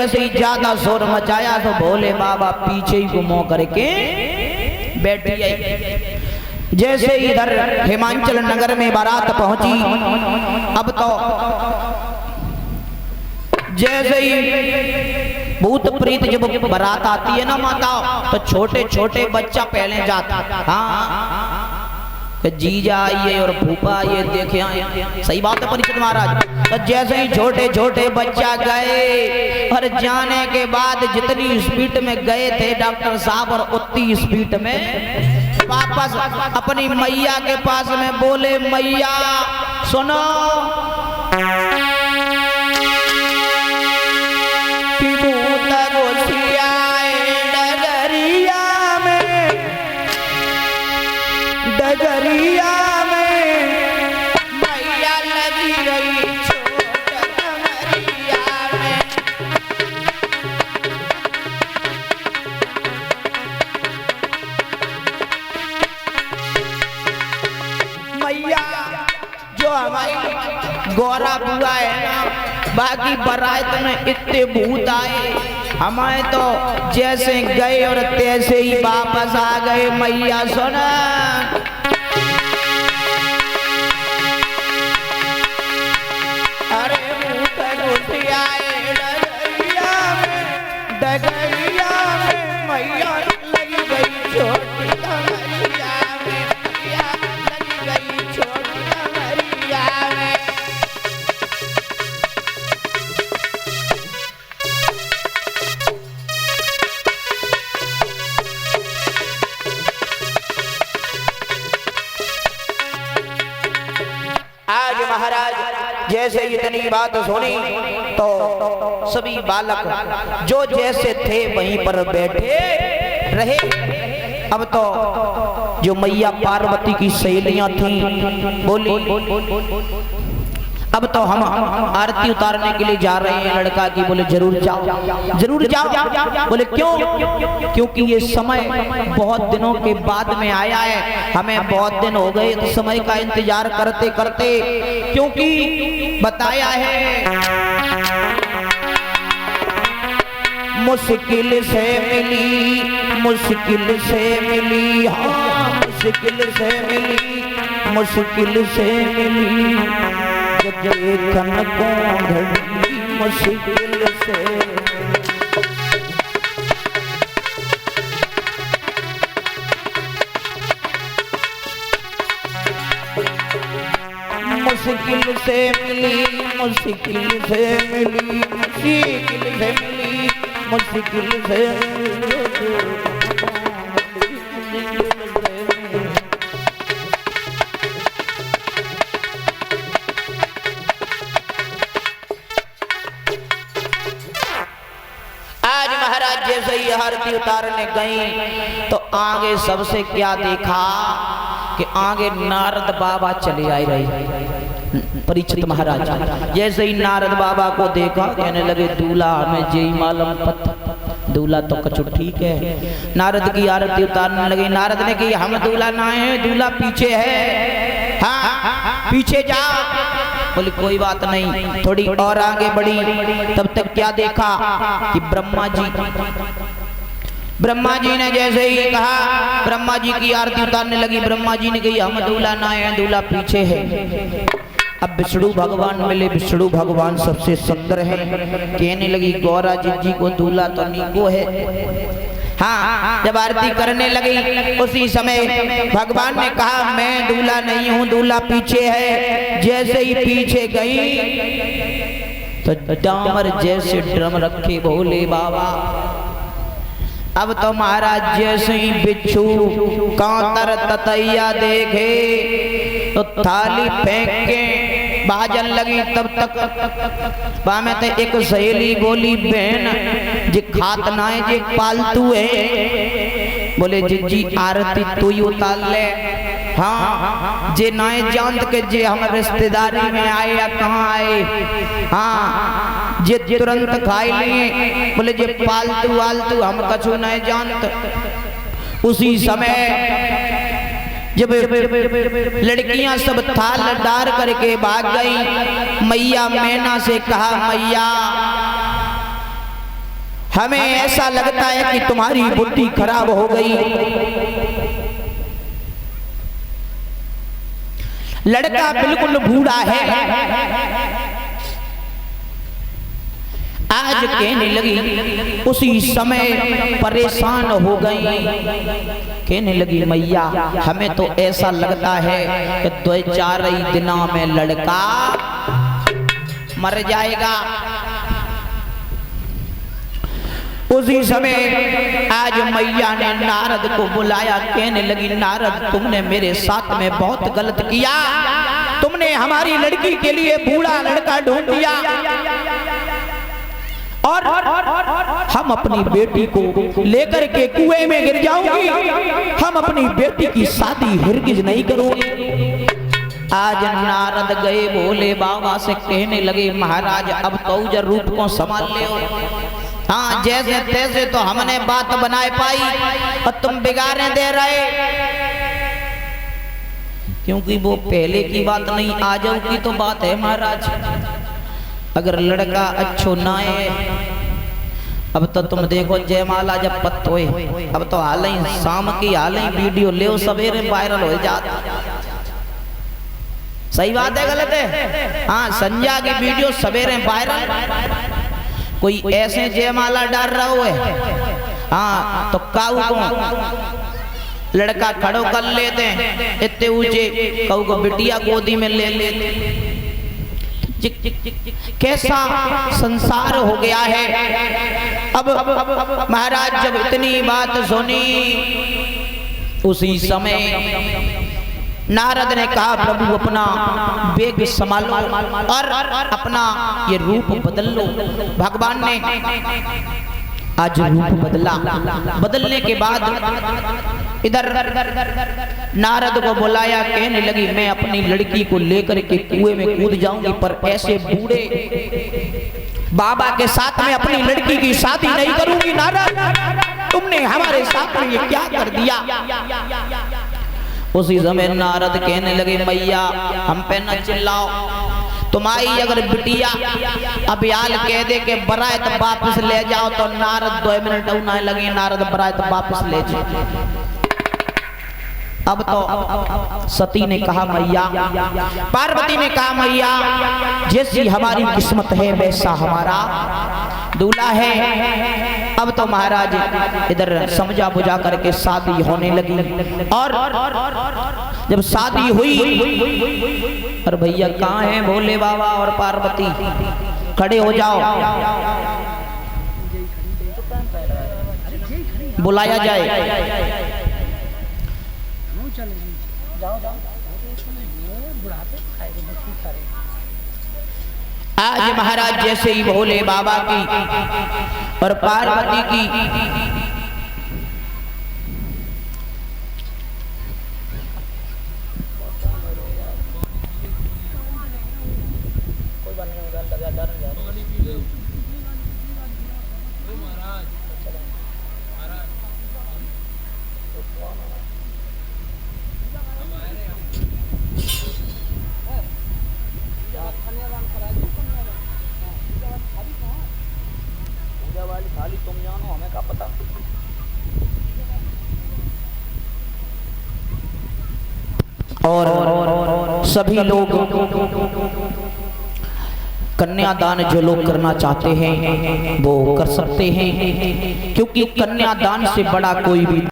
जैसे ही ज्यादा शोर मचाया तो भोले बाबा पीछे ही घुमो करके बैठी आई। जैसे इधर हिमाचल नगर में बारात पहुंची, अब तो जैसे ही भूत प्रीत जब बारात आती है ना माता, तो छोटे छोटे बच्चा पहले जाता। हाँ, जीजा आइए और फूफा आइए देखे आए, सही बात है परीक्षित महाराज। तो जैसे ही छोटे छोटे बच्चा गए और जाने के बाद जितनी स्पीड में गए थे डॉक्टर साहब, और उतनी स्पीड में वापस अपनी मैया के पास में बोले, मैया सुनो, डगरिया में मैया लगी गई छोट कमरिया में। मैया जो हमारी गौरा बुआ है ना, बाकी बारात में इतने भूत आए, हमें तो जैसे गए और तैसे ही वापस आ गए। मैया सुना, अरे भूत घुस आए डगरिया में मैया लगी गई छोटी कमरिया में, मैया लगी गई छोटी कमरिया में। आज महाराज जैसे इतनी बात सुनी तो सभी बालक जो जैसे थे वहीं पर बैठे रहे। अब तो जो मैया पार्वती की सहेलियां थीं बोली, अब तो हम आरती उतारने के लिए जा रहे हैं लड़का की। बोले जरूर जाओ, जरूर जाओ। बोले क्यों? क्योंकि ये समय बहुत दिनों के बाद में आया है, हमें बहुत दिन हो गए तो समय का इंतजार करते करते, क्योंकि बताया है मुश्किल से मिली, मुश्किल से मिली, हाँ मुश्किल से मिली, मुश्किल से मिली, देखन को घड़ी मुश्किल से। मुश्किल से मिली, मुश्किल से मिली, मुश्किल से मिली, मुश्किल से मिली। जैसे ही आरती उतारने गई तो आगे सबसे क्या देखा कि आगे नारद बाबा चले आए रहे। परीक्षित महाराज जैसे ही नारद बाबा को देखा कहने लगे, दूल्हा हमें जय मालूम पत, दूल्हा तो कछु ठीक है। नारद की आरती उतारने लगे। नारद ने कही, हम दूल्हा ना है, दूल्हा पीछे है, हाँ पीछे जाओ। बोले कोई बात नहीं। थोड़ी और आगे बढ़ी, तब तक क्या देखा कि ब्रह्मा जी ने जैसे ही कहा, ब्रह्मा जी की आरती उतारने लगी। ब्रह्मा जी ने कही, हम दूल्हा ना है, दूल्हा पीछे है। अब विष्णु भगवान मिले। विष्णु भगवान सबसे सुंदर है। कहने लगी, गौरा जी को दूल्हा तो नीको है। हाँ, जब आरती करने लगी उसी समय भगवान ने कहा, मैं दूल्हा नहीं हूँ, दूल्हा पीछे है। जैसे ही पीछे गई तो डामर जैसे ड्रम रखे भोले बाबा। अब तो महाराज जैसे ही बिच्छू कांतर ततैया देखे तो थाली फेंक के बाजन लगी। तब तक बामे ते एक सहेली बोली, बहन जे खात ना है, जे पालतू है। बोले जी आरती तू ही उतार ले। हाँ, जे ना जानत के जे हम रिश्तेदारी में आए या कहाँ आए, हाँ जे तुरंत खाई लिए। बोले जे पालतू वालतू हम कछु नहीं जानत। उसी समय जब लड़कियां सब थाल डार करके भाग गई, मैया मैना से कहा, मैया हमें ऐसा लगता है कि तुम्हारी बुद्धि खराब हो गई। लड़का बिल्कुल बूढ़ा है। आज कहने लगी, उसी समय परेशान हो गई। कहने लगी मैया हमें तो ऐसा लगता है कि 2-4 ही दिनों में लड़का मर जाएगा। उसी समय आज मैया ने नारद को बुलाया। कहने लगी नारद तुमने मेरे साथ में बहुत गलत किया। तुमने हमारी लड़की के लिए बूढ़ा लड़का ढूंढ दिया और हम अपनी बेटी को लेकर के कुएं में गिर जाऊंगी। हम अपनी बेटी की शादी हरगिज नहीं करूंगी। आज नारद गए भोले बाबा से। कहने लगे महाराज अब तो जर रूप को संभाल ले। हाँ जैसे तैसे तो हमने बात बनाए पाई और तुम बिगाड़ने दे रहे, क्योंकि वो पहले की बात नहीं, आ जाओगी तो बात है महाराज। अगर लड़का अच्छो ना है, अब तो तुम देखो जयमाला जब पत्त हुए, अब तो हाल ही शाम की हाल ही वीडियो ले सवेरे वायरल हो जाता। सही बात है गलत है? हाँ संध्या की वीडियो सवेरे वायरल। कोई ऐसे जयमाला डाल रहा हुआ है, हाँ तो काऊ को लड़का खड़ो कर लेते हैं इतने ऊंचे, काऊ को बिटिया गोदी में ले लेते। कैसा संसार हो गया है। अब महाराज जब इतनी बात सुनी, उसी समय नारद ने कहा प्रभु अपना वेग संभालो और अपना ये रूप बदल लो। भगवान ने आज रूप बदला। बदलने के बाद इधर नारद को बुलाया। कहने लगी मैं अपनी लड़की को लेकर के कुएं में कूद जाऊंगी, पर ऐसे बूढ़े बाबा के साथ में अपनी लड़की की शादी नहीं करूंगी। नारद तुमने हमारे साथ में ये क्या कर दिया। उसी समय नारद कहने लगे मैया हम पे न चिल्लाओ। तुम्हारी अगर बिटिया अब याल कह दे के बरात वापस ले जाओ तो नारद 2 मिनट ना लगे, नारद बरात वापस ले जाए। अब तो सती ने कहा मैया, पार्वती ने कहा मैया जैसी हमारी किस्मत है वैसा हमारा दूल्हा है। अब तो महाराज इधर समझा बुझा करके शादी होने लगी। और जब शादी हुई, और भैया कहाँ हैं भोले बाबा और पार्वती, खड़े हो जाओ बुलाया जाए। आज महाराज जैसे ही भोले बाबा की और पार्वती की खाली तुम जानो, हमें क्या पता। और सभी लोग कन्यादान जो लोग करना चाहते हैं वो कर सकते हैं, क्योंकि कन्यादान से बड़ा कोई भी